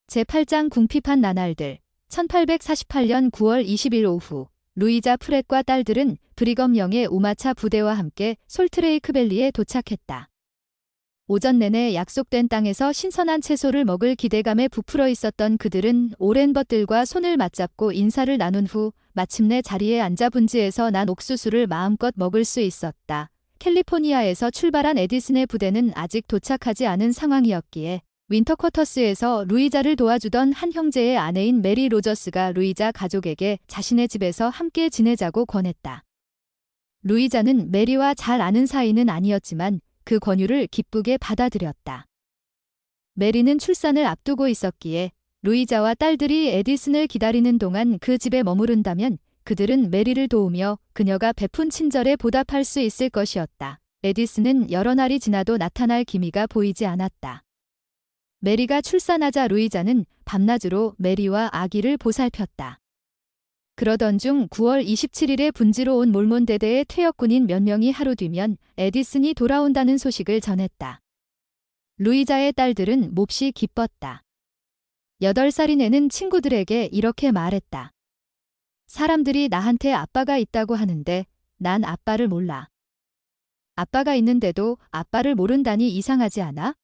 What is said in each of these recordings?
제8장 궁핍한 나날들 1848년 9월 20일 오후 루이자 프렛과 딸들은 브리검령의 우마차 부대와 함께 솔트레이크밸리에 도착했다. 오전 내내 약속된 땅에서 신선한 채소를 먹을 기대감에 부풀어 있었던 그들은 오랜 벗들과 손을 맞잡고 인사를 나눈 후 마침내 자리에 앉아 분지에서 난 옥수수를 마음껏 먹을 수 있었다. 캘리포니아에서 출발한 에디슨의 부대는 아직 도착하지 않은 상황이었기에 윈터쿼터스에서 루이자를 도와주던 한 형제의 아내인 메리 로저스가 루이자 가족에게 자신의 집에서 함께 지내자고 권했다. 루이자는 메리와 잘 아는 사이는 아니었지만 그 권유를 기쁘게 받아들였다. 메리는 출산을 앞두고 있었기에 루이자와 딸들이 에디슨을 기다리는 동안 그 집에 머무른다면 그들은 메리를 도우며 그녀가 베푼 친절에 보답할 수 있을 것이었다. 에디슨은 여러 날이 지나도 나타날 기미가 보이지 않았다. 메리가 출산하자 루이자는 밤낮으로 메리와 아기를 보살폈다. 그러던 중 9월 27일에 분지로 온 몰몬대대의 퇴역군인 몇 명이 하루 뒤면 에디슨이 돌아온다는 소식을 전했다. 루이자의 딸들은 몹시 기뻤다. 8살인 애는 친구들에게 이렇게 말했다. 사람들이 나한테 아빠가 있다고 하는데 난 아빠를 몰라. 아빠가 있는데도 아빠를 모른다니 이상하지 않아?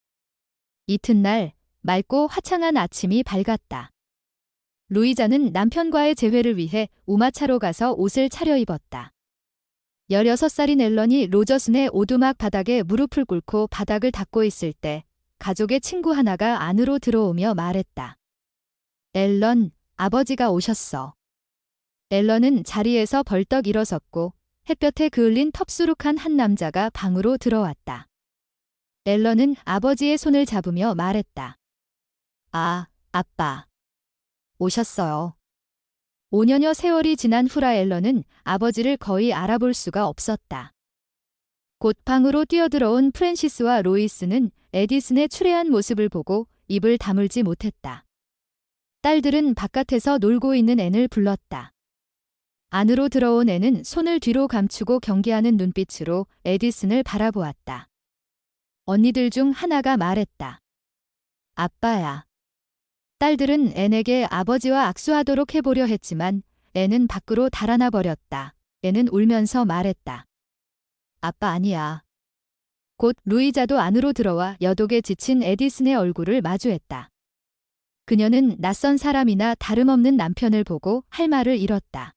이튿날 맑고 화창한 아침이 밝았다. 루이자는 남편과의 재회를 위해 우마차로 가서 옷을 차려입었다. 16살인 앨런이 로저슨의 오두막 바닥에 무릎을 꿇고 바닥을 닦고 있을 때 가족의 친구 하나가 안으로 들어오며 말했다. 앨런, 아버지가 오셨어. 앨런은 자리에서 벌떡 일어섰고 햇볕에 그을린 텁수룩한 한 남자가 방으로 들어왔다. 앨런은 아버지의 손을 잡으며 말했다. 아, 아빠. 오셨어요. 5년여 세월이 지난 후라 앨런은 아버지를 거의 알아볼 수가 없었다. 곧 방으로 뛰어들어온 프랜시스와 로이스는 에디슨의 추레한 모습을 보고 입을 다물지 못했다. 딸들은 바깥에서 놀고 있는 앤을 불렀다. 안으로 들어온 앤은 손을 뒤로 감추고 경계하는 눈빛으로 에디슨을 바라보았다. 언니들 중 하나가 말했다. 아빠야. 딸들은 앤에게 아버지와 악수하도록 해보려 했지만 앤은 밖으로 달아나 버렸다. 앤은 울면서 말했다. 아빠 아니야. 곧 루이자도 안으로 들어와 여독에 지친 에디슨의 얼굴을 마주했다. 그녀는 낯선 사람이나 다름없는 남편을 보고 할 말을 잃었다.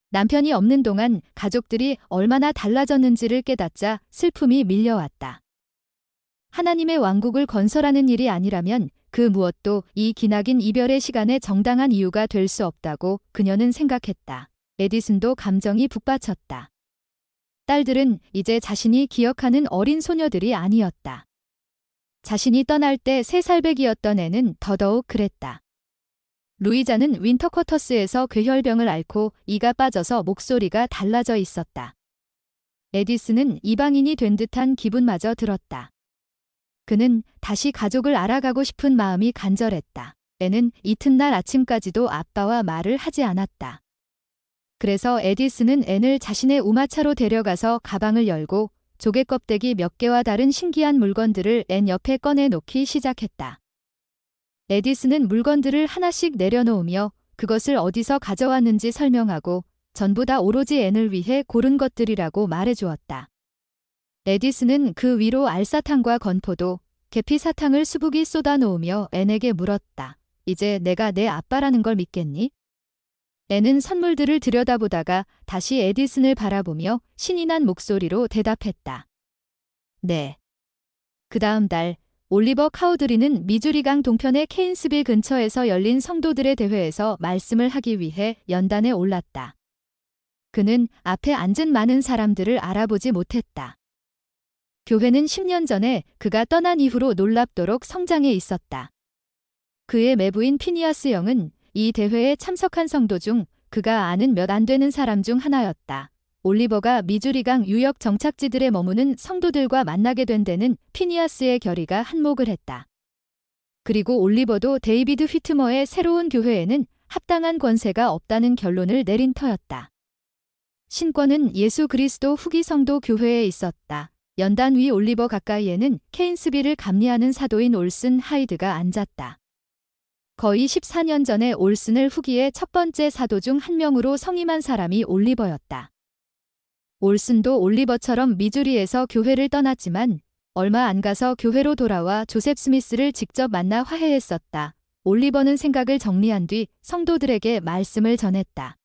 남편이 없는 동안 가족들이 얼마나 달라졌는지를 깨닫자 슬픔이 밀려왔다. 하나님의 왕국을 건설하는 일이 아니라면 그 무엇도 이 기나긴 이별의 시간에 정당한 이유가 될 수 없다고 그녀는 생각했다. 에디슨도 감정이 북받쳤다. 딸들은 이제 자신이 기억하는 어린 소녀들이 아니었다. 자신이 떠날 때 3살배기였던 애는 더더욱 그랬다. 루이자는 윈터쿼터스에서 괴혈병을 앓고 이가 빠져서 목소리가 달라져 있었다. 에디슨은 이방인이 된 듯한 기분마저 들었다. 그는 다시 가족을 알아가고 싶은 마음이 간절했다. 애는 이튿날 아침까지도 아빠와 말을 하지 않았다. 그래서 에디슨은 앤을 자신의 우마차로 데려가서 가방을 열고 조개 껍데기 몇 개와 다른 신기한 물건들을 앤 옆에 꺼내놓기 시작했다. 에디슨은 물건들을 하나씩 내려놓으며 그것을 어디서 가져왔는지 설명하고 전부 다 오로지 앤을 위해 고른 것들이라고 말해주었다. 에디슨은 그 위로 알사탕과 건포도, 계피사탕을 수북이 쏟아놓으며 앤에게 물었다. 이제 내가 내 아빠라는 걸 믿겠니? 앤은 선물들을 들여다보다가 다시 에디슨을 바라보며 신이 난 목소리로 대답했다. 네. 그 다음 달 올리버 카우드리는 미주리강 동편의 케인스빌 근처에서 열린 성도들의 대회에서 말씀을 하기 위해 연단에 올랐다. 그는 앞에 앉은 많은 사람들을 알아보지 못했다. 교회는 10년 전에 그가 떠난 이후로 놀랍도록 성장해 있었다. 그의 매부인 피니아스 영은 이 대회에 참석한 성도 중 그가 아는 몇 안 되는 사람 중 하나였다. 올리버가 미주리강 유역 정착지들에 머무는 성도들과 만나게 된 데는 피니아스의 결의가 한몫을 했다. 그리고 올리버도 데이비드 휘트머의 새로운 교회에는 합당한 권세가 없다는 결론을 내린 터였다. 신권은 예수 그리스도 후기 성도 교회에 있었다. 연단 위 올리버 가까이에는 케인스빌을 감리하는 사도인 올슨 하이드가 앉았다. 거의 14년 전에 올슨을 후기의 첫 번째 사도 중 한 명으로 성임한 사람이 올리버였다. 올슨도 올리버처럼 미주리에서 교회를 떠났지만 얼마 안 가서 교회로 돌아와 조셉 스미스를 직접 만나 화해했었다. 올리버는 생각을 정리한 뒤 성도들에게 말씀을 전했다.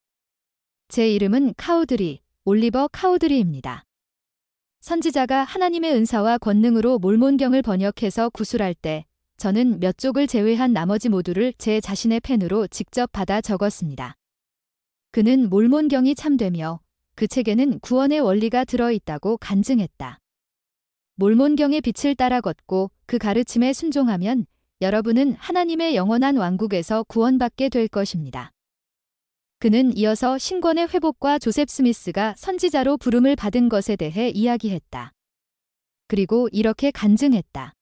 제 이름은 카우드리, 올리버 카우드리입니다. 선지자가 하나님의 은사와 권능으로 몰몬경을 번역해서 구술할 때 저는 몇 쪽을 제외한 나머지 모두를 제 자신의 펜으로 직접 받아 적었습니다. 그는 몰몬경이 참되며 그 책에는 구원의 원리가 들어있다고 간증했다. 몰몬경의 빛을 따라 걷고 그 가르침에 순종하면 여러분은 하나님의 영원한 왕국에서 구원받게 될 것입니다. 그는 이어서 신권의 회복과 조셉 스미스가 선지자로 부름을 받은 것에 대해 이야기했다. 그리고 이렇게 간증했다.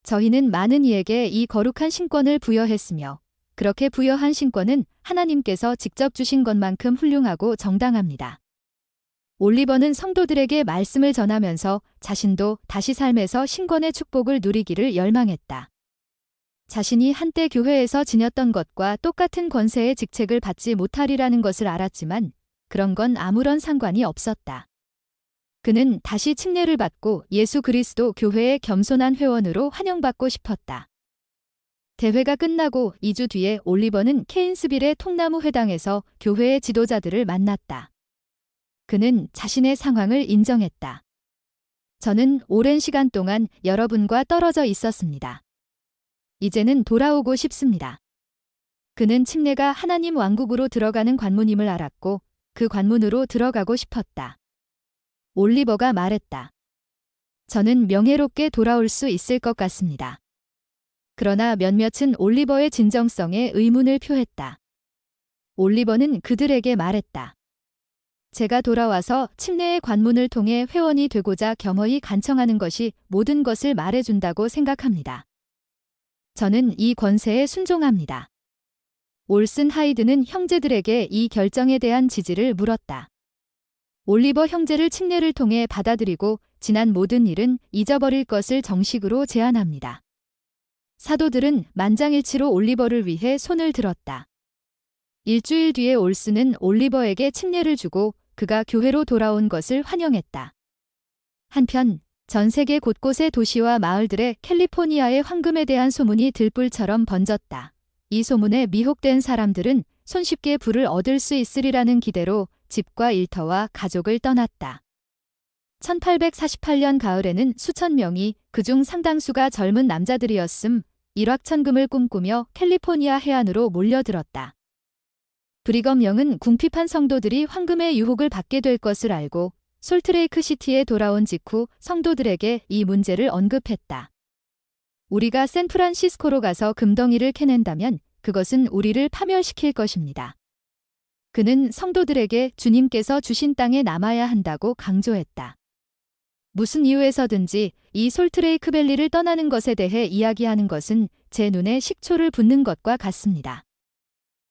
저희는 많은 이에게 이 거룩한 신권을 부여했으며 그렇게 부여한 신권은 하나님께서 직접 주신 것만큼 훌륭하고 정당합니다. 올리버는 성도들에게 말씀을 전하면서 자신도 다시 삶에서 신권의 축복을 누리기를 열망했다. 자신이 한때 교회에서 지녔던 것과 똑같은 권세의 직책을 받지 못하리라는 것을 알았지만 그런 건 아무런 상관이 없었다. 그는 다시 칭례를 받고 예수 그리스도 교회의 겸손한 회원으로 환영받고 싶었다. 대회가 끝나고 2주 뒤에 올리버는 케인스빌의 통나무 회당에서 교회의 지도자들을 만났다. 그는 자신의 상황을 인정했다. 저는 오랜 시간 동안 여러분과 떨어져 있었습니다. 이제는 돌아오고 싶습니다. 그는 침례가 하나님 왕국으로 들어가는 관문임을 알았고 그 관문으로 들어가고 싶었다. 올리버가 말했다. 저는 명예롭게 돌아올 수 있을 것 같습니다. 그러나 몇몇은 올리버의 진정성에 의문을 표했다. 올리버는 그들에게 말했다. 제가 돌아와서 침례의 관문을 통해 회원이 되고자 겸허히 간청하는 것이 모든 것을 말해준다고 생각합니다. 저는 이 권세에 순종합니다. 올슨 하이드는 형제들에게 이 결정에 대한 지지를 물었다. 올리버 형제를 침례를 통해 받아들이고 지난 모든 일은 잊어버릴 것을 정식으로 제안합니다. 사도들은 만장일치로 올리버를 위해 손을 들었다. 일주일 뒤에 올슨은 올리버에게 침례를 주고 그가 교회로 돌아온 것을 환영했다. 한편 전 세계 곳곳의 도시와 마을들의 캘리포니아의 황금에 대한 소문이 들불처럼 번졌다. 이 소문에 미혹된 사람들은 손쉽게 부를 얻을 수 있으리라는 기대로 집과 일터와 가족을 떠났다. 1848년 가을에는 수천 명이 그중 상당수가 젊은 남자들이었음 일확천금을 꿈꾸며 캘리포니아 해안으로 몰려들었다. 브리검 영은 궁핍한 성도들이 황금의 유혹을 받게 될 것을 알고 솔트레이크 시티에 돌아온 직후 성도들에게 이 문제를 언급했다. 우리가 샌프란시스코로 가서 금덩이를 캐낸다면 그것은 우리를 파멸시킬 것입니다. 그는 성도들에게 주님께서 주신 땅에 남아야 한다고 강조했다. 무슨 이유에서든지 이 솔트레이크 밸리를 떠나는 것에 대해 이야기하는 것은 제 눈에 식초를 붓는 것과 같습니다.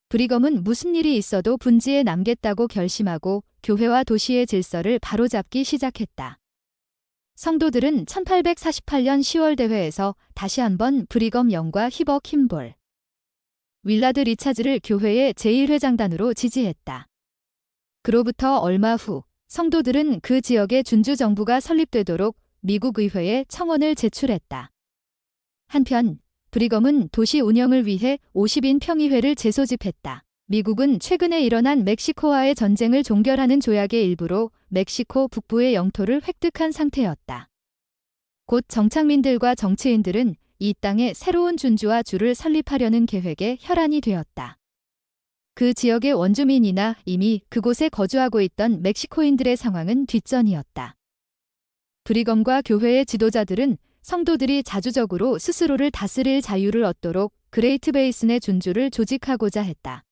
브리검은 무슨 일이 있어도 분지에 남겠다고 결심하고 교회와 도시의 질서를 바로잡기 시작했다. 성도들은 1848년 10월 대회에서 다시 한번 브리검 영과 히버 킴볼, 윌라드 리차즈를 교회의 제1회장단으로 지지했다. 그로부터 얼마 후 성도들은 그 지역의 준주 정부가 설립되도록 미국 의회에 청원을 제출했다. 한편 브리검은 도시 운영을 위해 50인 평의회를 재소집했다. 미국은 최근에 일어난 멕시코와의 전쟁을 종결하는 조약의 일부로 멕시코 북부의 영토를 획득한 상태였다. 곧 정착민들과 정치인들은 이 땅에 새로운 준주와 주를 설립하려는 계획에 혈안이 되었다. 그 지역의 원주민이나 이미 그곳에 거주하고 있던 멕시코인들의 상황은 뒷전이었다. 브리검과 교회의 지도자들은 성도들이 자주적으로 스스로를 다스릴 자유를 얻도록 그레이트 베이슨의 준주를 조직하고자 했다.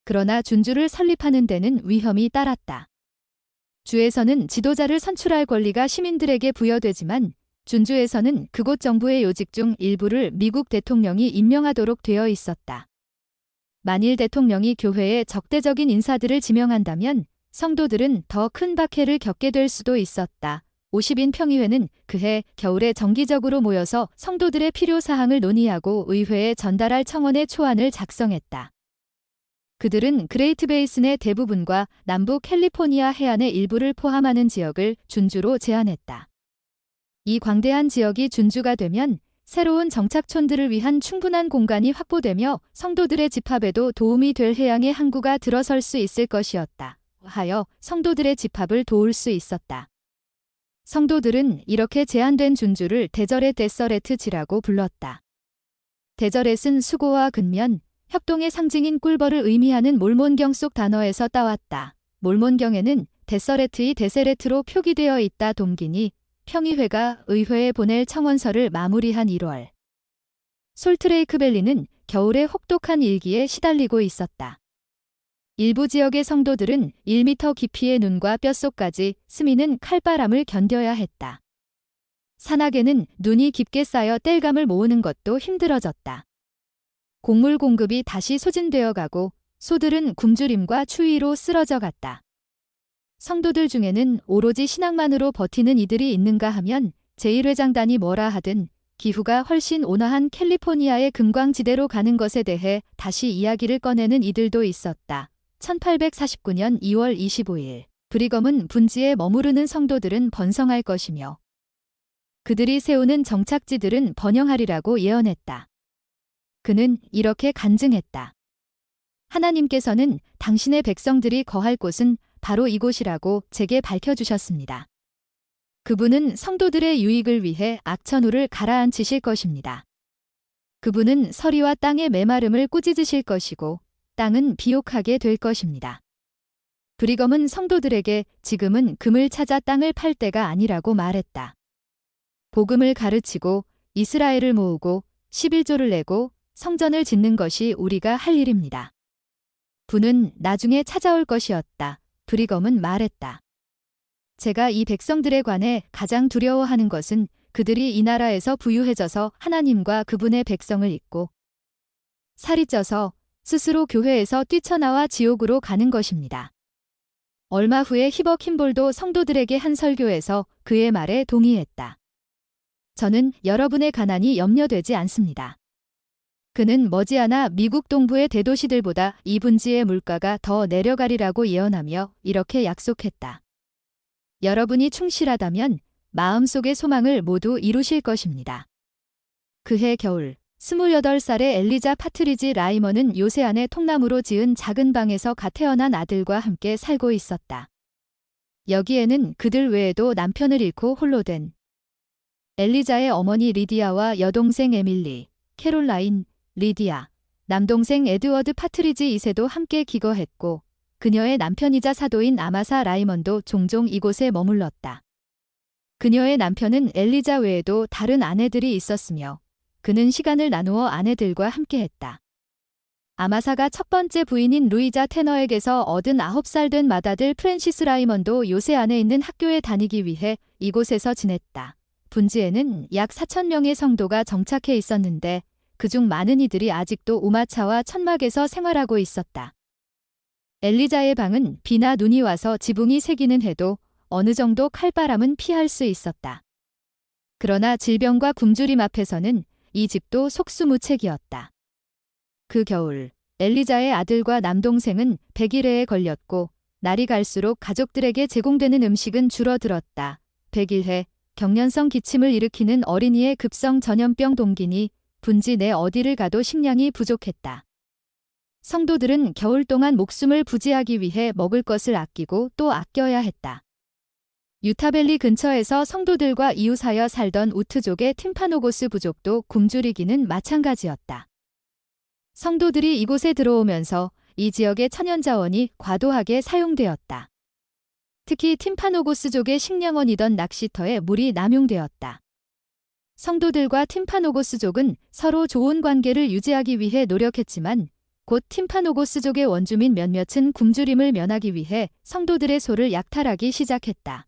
그러나 준주를 설립하는 데는 위험이 따랐다. 주에서는 지도자를 선출할 권리가 시민들에게 부여되지만 준주에서는 그곳 정부의 요직 중 일부를 미국 대통령이 임명하도록 되어 있었다. 만일 대통령이 교회에 적대적인 인사들을 지명한다면 성도들은 더 큰 박해를 겪게 될 수도 있었다. 50인 평의회는 그해 겨울에 정기적으로 모여서 성도들의 필요사항을 논의하고 의회에 전달할 청원의 초안을 작성했다. 그들은 그레이트 베이슨의 대부분과 남부 캘리포니아 해안의 일부를 포함하는 지역을 준주로 제안했다. 이 광대한 지역이 준주가 되면 새로운 정착촌들을 위한 충분한 공간이 확보되며 성도들의 집합에도 도움이 될 해양의 항구가 들어설 수 있을 것이었다. 하여 성도들의 집합을 도울 수 있었다. 성도들은 이렇게 제안된 준주를 데저렛 데서레트지라고 불렀다. 데저렛은 수고와 근면, 협동의 상징인 꿀벌을 의미하는 몰몬경 속 단어에서 따왔다. 몰몬경에는 데서레트이 데세레트로 표기되어 있다. 동기니 평의회가 의회에 보낼 청원서를 마무리한 1월. 솔트레이크밸리는 겨울에 혹독한 일기에 시달리고 있었다. 일부 지역의 성도들은 1m 깊이의 눈과 뼛속까지 스미는 칼바람을 견뎌야 했다. 산악에는 눈이 깊게 쌓여 땔감을 모으는 것도 힘들어졌다. 곡물 공급이 다시 소진되어 가고 소들은 굶주림과 추위로 쓰러져 갔다. 성도들 중에는 오로지 신앙만으로 버티는 이들이 있는가 하면 제1회장단이 뭐라 하든 기후가 훨씬 온화한 캘리포니아의 금광지대로 가는 것에 대해 다시 이야기를 꺼내는 이들도 있었다. 1849년 2월 25일 브리검은 분지에 머무르는 성도들은 번성할 것이며 그들이 세우는 정착지들은 번영하리라고 예언했다. 그는 이렇게 간증했다. 하나님께서는 당신의 백성들이 거할 곳은 바로 이곳이라고 제게 밝혀주셨습니다. 그분은 성도들의 유익을 위해 악천후를 가라앉히실 것입니다. 그분은 서리와 땅의 메마름을 꾸짖으실 것이고 땅은 비옥하게 될 것입니다. 브리검은 성도들에게 지금은 금을 찾아 땅을 팔 때가 아니라고 말했다. 복음을 가르치고 이스라엘을 모으고 11조를 내고 성전을 짓는 것이 우리가 할 일입니다. 분은 나중에 찾아올 것이었다. 브리검은 말했다. 제가 이 백성들에 관해 가장 두려워하는 것은 그들이 이 나라에서 부유해져서 하나님과 그분의 백성을 잊고 살이 쪄서 스스로 교회에서 뛰쳐나와 지옥으로 가는 것입니다. 얼마 후에 히버 킴볼도 성도들에게 한 설교에서 그의 말에 동의했다. 저는 여러분의 가난이 염려되지 않습니다. 그는 머지않아 미국 동부의 대도시들보다 이 분지의 물가가 더 내려가리라고 예언하며 이렇게 약속했다. 여러분이 충실하다면 마음속의 소망을 모두 이루실 것입니다. 그해 겨울 28살의 엘리자 파트리지 라이먼은 요새안의 통나무로 지은 작은 방에서 갓 태어난 아들과 함께 살고 있었다. 여기에는 그들 외에도 남편을 잃고 홀로 된 엘리자의 어머니 리디아와 여동생 에밀리, 캐롤라인, 리디아, 남동생 에드워드 파트리지 2세도 함께 기거했고 그녀의 남편이자 사도인 아마사 라이먼도 종종 이곳에 머물렀다. 그녀의 남편은 엘리자 외에도 다른 아내들이 있었으며 그는 시간을 나누어 아내들과 함께했다. 아마사가 첫 번째 부인인 루이자 테너에게서 얻은 9살 된 맏아들 프랜시스 라이먼도 요새 안에 있는 학교에 다니기 위해 이곳에서 지냈다. 분지에는 약 4,000명의 성도가 정착해 있었는데 그중 많은 이들이 아직도 우마차와 천막에서 생활하고 있었다. 엘리자의 방은 비나 눈이 와서 지붕이 새기는 해도 어느 정도 칼바람은 피할 수 있었다. 그러나 질병과 굶주림 앞에서는 이 집도 속수무책이었다. 그 겨울 엘리자의 아들과 남동생은 100일해에 걸렸고 날이 갈수록 가족들에게 제공되는 음식은 줄어들었다. 100일해 경련성 기침을 일으키는 어린이의 급성 전염병 동기니 분지 내 어디를 가도 식량이 부족했다. 성도들은 겨울 동안 목숨을 부지하기 위해 먹을 것을 아끼고 또 아껴야 했다. 유타밸리 근처에서 성도들과 이웃하여 살던 우트족의 팀파노고스 부족도 굶주리기는 마찬가지였다. 성도들이 이곳에 들어오면서 이 지역의 천연자원이 과도하게 사용되었다. 특히 팀파노고스족의 식량원이던 낚시터에 물이 남용되었다. 성도들과 팀파노고스족은 서로 좋은 관계를 유지하기 위해 노력했지만 곧 팀파노고스족의 원주민 몇몇은 굶주림을 면하기 위해 성도들의 소를 약탈하기 시작했다.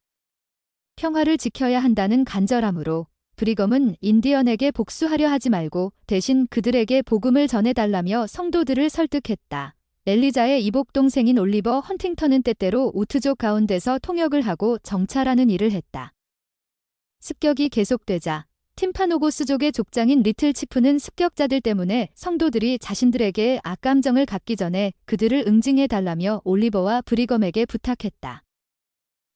평화를 지켜야 한다는 간절함으로 브리검은 인디언에게 복수하려 하지 말고 대신 그들에게 복음을 전해달라며 성도들을 설득했다. 엘리자의 이복동생인 올리버 헌팅턴은 때때로 우트족 가운데서 통역을 하고 정찰하는 일을 했다. 습격이 계속되자 팀파노고스족의 족장인 리틀 치프는 습격자들 때문에 성도들이 자신들에게 악감정을 갖기 전에 그들을 응징해달라며 올리버와 브리검에게 부탁했다.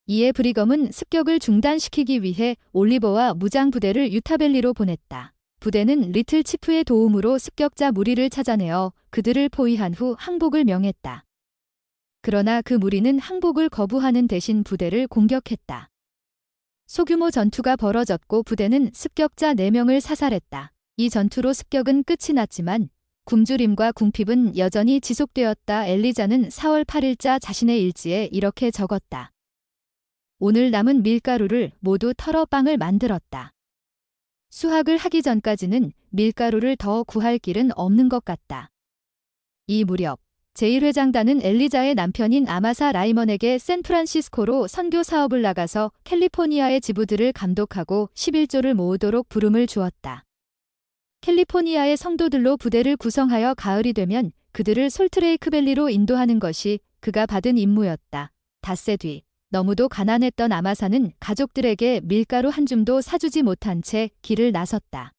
이에 브리검은 습격을 중단시키기 위해 올리버와 무장부대를 유타밸리로 보냈다. 부대는 리틀 치프의 도움으로 습격자 무리를 찾아내어 그들을 포위한 후 항복을 명했다. 그러나 그 무리는 항복을 거부하는 대신 부대를 공격했다. 소규모 전투가 벌어졌고 부대는 습격자 4명을 사살했다. 이 전투로 습격은 끝이 났지만 굶주림과 궁핍은 여전히 지속되었다. 엘리자는 4월 8일자 자신의 일지에 이렇게 적었다. 오늘 남은 밀가루를 모두 털어 빵을 만들었다. 수확을 하기 전까지는 밀가루를 더 구할 길은 없는 것 같다. 이 무렵 제1회장단은 엘리자의 남편인 아마사 라이먼에게 샌프란시스코로 선교 사업을 나가서 캘리포니아의 지부들을 감독하고 11조를 모으도록 부름을 주었다. 캘리포니아의 성도들로 부대를 구성하여 가을이 되면 그들을 솔트레이크밸리로 인도하는 것이 그가 받은 임무였다. 닷새 뒤 너무도 가난했던 아마사는 가족들에게 밀가루 한 줌도 사주지 못한 채 길을 나섰다.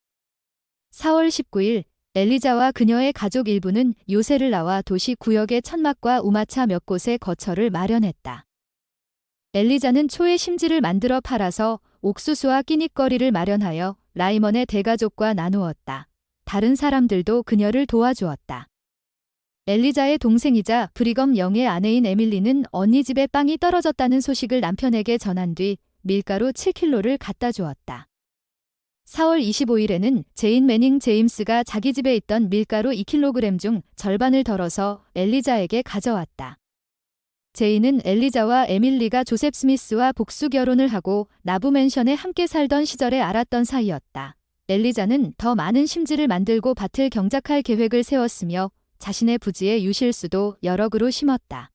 4월 19일 엘리자와 그녀의 가족 일부는 요새를 나와 도시 구역의 천막과 우마차 몇 곳에 거처를 마련했다. 엘리자는 초의 심지를 만들어 팔아서 옥수수와 끼니거리를 마련하여 라이먼의 대가족과 나누었다. 다른 사람들도 그녀를 도와주었다. 엘리자의 동생이자 브리검 영의 아내인 에밀리는 언니 집에 빵이 떨어졌다는 소식을 남편에게 전한 뒤 밀가루 7kg를 갖다 주었다. 4월 25일에는 제인 매닝 제임스가 자기 집에 있던 밀가루 2kg 중 절반을 덜어서 엘리자에게 가져왔다. 제인은 엘리자와 에밀리가 조셉 스미스와 복수 결혼을 하고 나부 맨션에 함께 살던 시절에 알았던 사이였다. 엘리자는 더 많은 심지를 만들고 밭을 경작할 계획을 세웠으며 자신의 부지에 유실수도 여러 그루 심었다.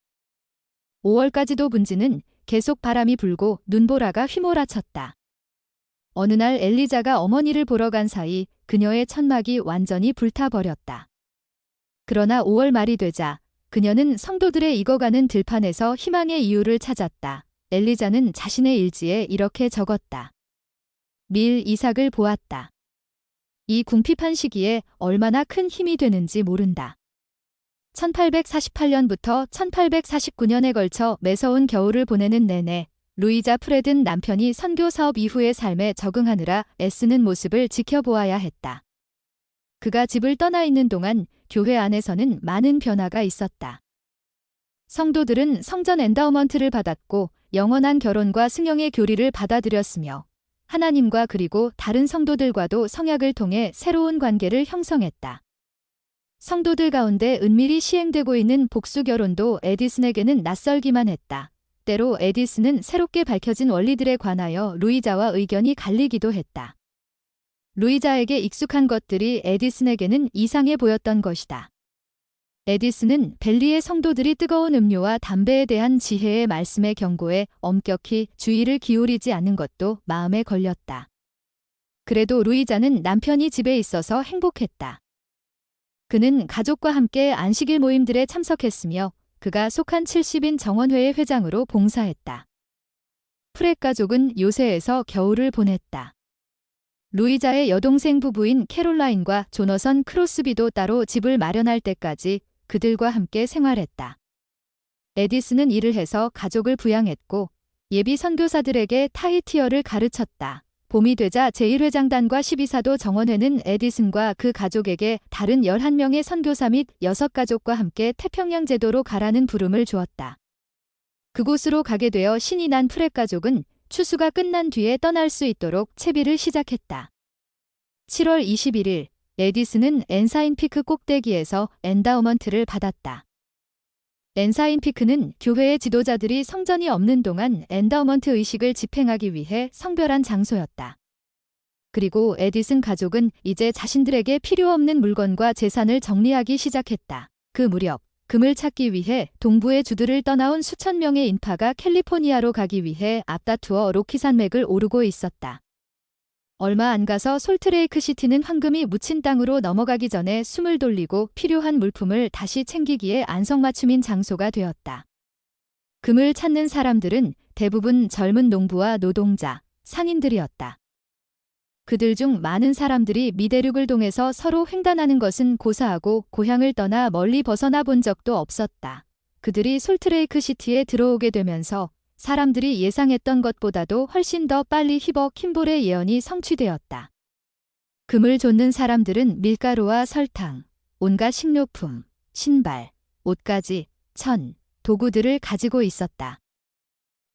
5월까지도 분지는 계속 바람이 불고 눈보라가 휘몰아쳤다. 어느 날 엘리자가 어머니를 보러 간 사이 그녀의 천막이 완전히 불타버렸다. 그러나 5월 말이 되자 그녀는 성도들의 익어가는 들판에서 희망의 이유를 찾았다. 엘리자는 자신의 일지에 이렇게 적었다. 밀 이삭을 보았다. 이 궁핍한 시기에 얼마나 큰 힘이 되는지 모른다. 1848년부터 1849년에 걸쳐 매서운 겨울을 보내는 내내 루이자 프레든 남편이 선교 사업 이후의 삶에 적응하느라 애쓰는 모습을 지켜보아야 했다. 그가 집을 떠나 있는 동안 교회 안에서는 많은 변화가 있었다. 성도들은 성전 엔다우먼트를 받았고 영원한 결혼과 승용의 교리를 받아들였으며 하나님과 그리고 다른 성도들과도 성약을 통해 새로운 관계를 형성했다. 성도들 가운데 은밀히 시행되고 있는 복수 결혼도 에디슨에게는 낯설기만 했다. 때로 에디슨은 새롭게 밝혀진 원리들에 관하여 루이자와 의견이 갈리기도 했다. 루이자에게 익숙한 것들이 에디슨에게는 이상해 보였던 것이다. 에디슨은 벨리의 성도들이 뜨거운 음료와 담배에 대한 지혜의 말씀에 경고에 엄격히 주의를 기울이지 않는 것도 마음에 걸렸다. 그래도 루이자는 남편이 집에 있어서 행복했다. 그는 가족과 함께 안식일 모임들에 참석했으며 그가 속한 70인 정원회의 회장으로 봉사했다. 프렛 가족은 요새에서 겨울을 보냈다. 루이자의 여동생 부부인 캐롤라인과 조너선 크로스비도 따로 집을 마련할 때까지 그들과 함께 생활했다. 에디슨은 일을 해서 가족을 부양했고 예비 선교사들에게 타히티어를 가르쳤다. 봄이 되자 제1회장단과 12사도 정원회는 에디슨과 그 가족에게 다른 11명의 선교사 및 6가족과 함께 태평양 제도로 가라는 부름을 주었다. 그곳으로 가게 되어 신이 난 프렛 가족은 추수가 끝난 뒤에 떠날 수 있도록 채비를 시작했다. 7월 21일 에디슨은 엔사인 피크 꼭대기에서 엔다우먼트를 받았다. 엔사인 피크는 교회의 지도자들이 성전이 없는 동안 엔다우먼트 의식을 집행하기 위해 성별한 장소였다. 그리고 에디슨 가족은 이제 자신들에게 필요 없는 물건과 재산을 정리하기 시작했다. 그 무렵 금을 찾기 위해 동부의 주들을 떠나온 수천 명의 인파가 캘리포니아로 가기 위해 앞다투어 로키산맥을 오르고 있었다. 얼마 안 가서 솔트레이크 시티는 황금이 묻힌 땅으로 넘어가기 전에 숨을 돌리고 필요한 물품을 다시 챙기기에 안성맞춤인 장소가 되었다. 금을 찾는 사람들은 대부분 젊은 농부와 노동자, 상인들이었다. 그들 중 많은 사람들이 미대륙을 동해서 서로 횡단하는 것은 고사하고 고향을 떠나 멀리 벗어나 본 적도 없었다. 그들이 솔트레이크 시티에 들어오게 되면서 사람들이 예상했던 것보다도 훨씬 더 빨리 히버 킴볼의 예언이 성취되었다. 금을 좇는 사람들은 밀가루와 설탕, 온갖 식료품, 신발, 옷가지, 천, 도구들을 가지고 있었다.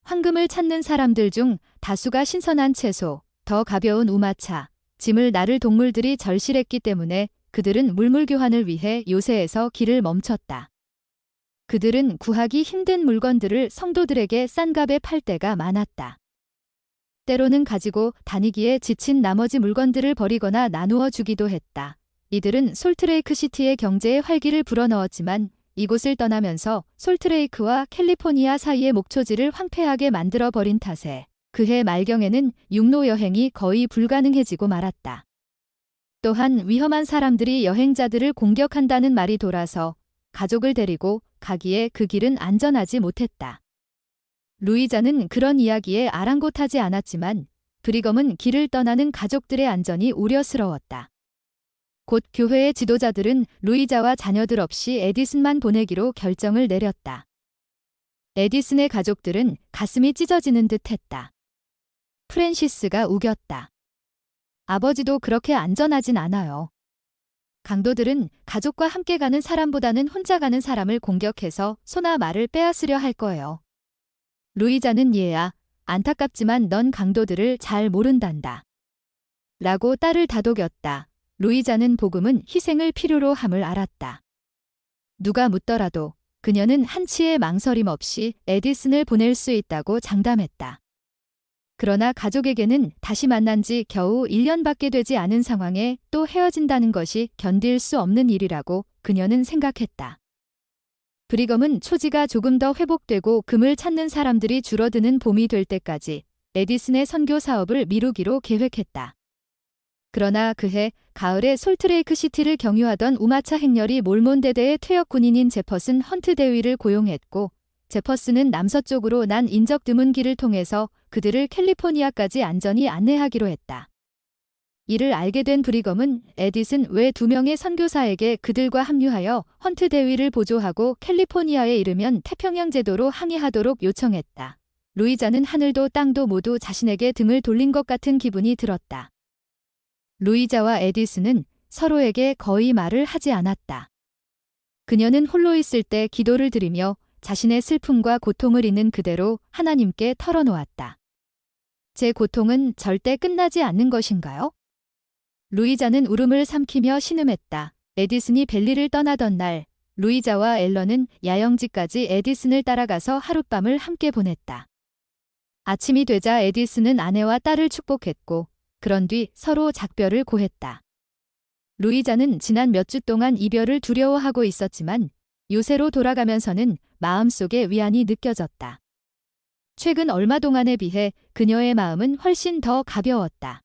황금을 찾는 사람들 중 다수가 신선한 채소, 더 가벼운 우마차, 짐을 나를 동물들이 절실했기 때문에 그들은 물물 교환을 위해 요새에서 길을 멈췄다. 그들은 구하기 힘든 물건들을 성도들에게 싼 값에 팔 때가 많았다. 때로는 가지고 다니기에 지친 나머지 물건들을 버리거나 나누어 주기도 했다. 이들은 솔트레이크 시티의 경제에 활기를 불어넣었지만 이곳을 떠나면서 솔트레이크와 캘리포니아 사이의 목초지를 황폐하게 만들어 버린 탓에 그해 말경에는 육로 여행이 거의 불가능해지고 말았다. 또한 위험한 사람들이 여행자들을 공격한다는 말이 돌아서 가족을 데리고 가기에 그 길은 안전하지 못했다. 루이자는 그런 이야기에 아랑곳하지 않았지만 브리검은 길을 떠나는 가족들의 안전이 우려스러웠다. 곧 교회의 지도자들은 루이자와 자녀들 없이 에디슨만 보내기로 결정을 내렸다. 에디슨의 가족들은 가슴이 찢어지는 듯 했다. 프랜시스가 우겼다. 아버지도 그렇게 안전하진 않아요. 강도들은 가족과 함께 가는 사람보다는 혼자 가는 사람을 공격해서 소나 말을 빼앗으려 할 거예요. 루이자는 얘야, 안타깝지만 넌 강도들을 잘 모른단다. 라고 딸을 다독였다. 루이자는 복음은 희생을 필요로 함을 알았다. 누가 묻더라도 그녀는 한치의 망설임 없이 에디슨을 보낼 수 있다고 장담했다. 그러나 가족에게는 다시 만난 지 겨우 1년밖에 되지 않은 상황에 또 헤어진다는 것이 견딜 수 없는 일이라고 그녀는 생각했다. 브리검은 초지가 조금 더 회복되고 금을 찾는 사람들이 줄어드는 봄이 될 때까지 에디슨의 선교 사업을 미루기로 계획했다. 그러나 그해 가을에 솔트레이크 시티를 경유하던 우마차 행렬이 몰몬대대의 퇴역 군인인 제퍼슨 헌트 대위를 고용했고 제퍼슨은 남서쪽으로 난 인적 드문 길을 통해서 그들을 캘리포니아까지 안전히 안내하기로 했다. 이를 알게 된 브리검은 에디슨 외 2명의 선교사에게 그들과 합류하여 헌트 대위를 보조하고 캘리포니아에 이르면 태평양 제도로 항해하도록 요청했다. 루이자는 하늘도 땅도 모두 자신에게 등을 돌린 것 같은 기분이 들었다. 루이자와 에디슨은 서로에게 거의 말을 하지 않았다. 그녀는 홀로 있을 때 기도를 드리며 자신의 슬픔과 고통을 있는 그대로 하나님께 털어놓았다. 제 고통은 절대 끝나지 않는 것인가요? 루이자는 울음을 삼키며 신음했다. 에디슨이 벨리를 떠나던 날, 루이자와 앨런은 야영지까지 에디슨을 따라가서 하룻밤을 함께 보냈다. 아침이 되자 에디슨은 아내와 딸을 축복했고 그런 뒤 서로 작별을 고했다. 루이자는 지난 몇 주 동안 이별을 두려워하고 있었지만 요새로 돌아가면서는 마음속에 위안이 느껴졌다. 최근 얼마 동안에 비해 그녀의 마음은 훨씬 더 가벼웠다.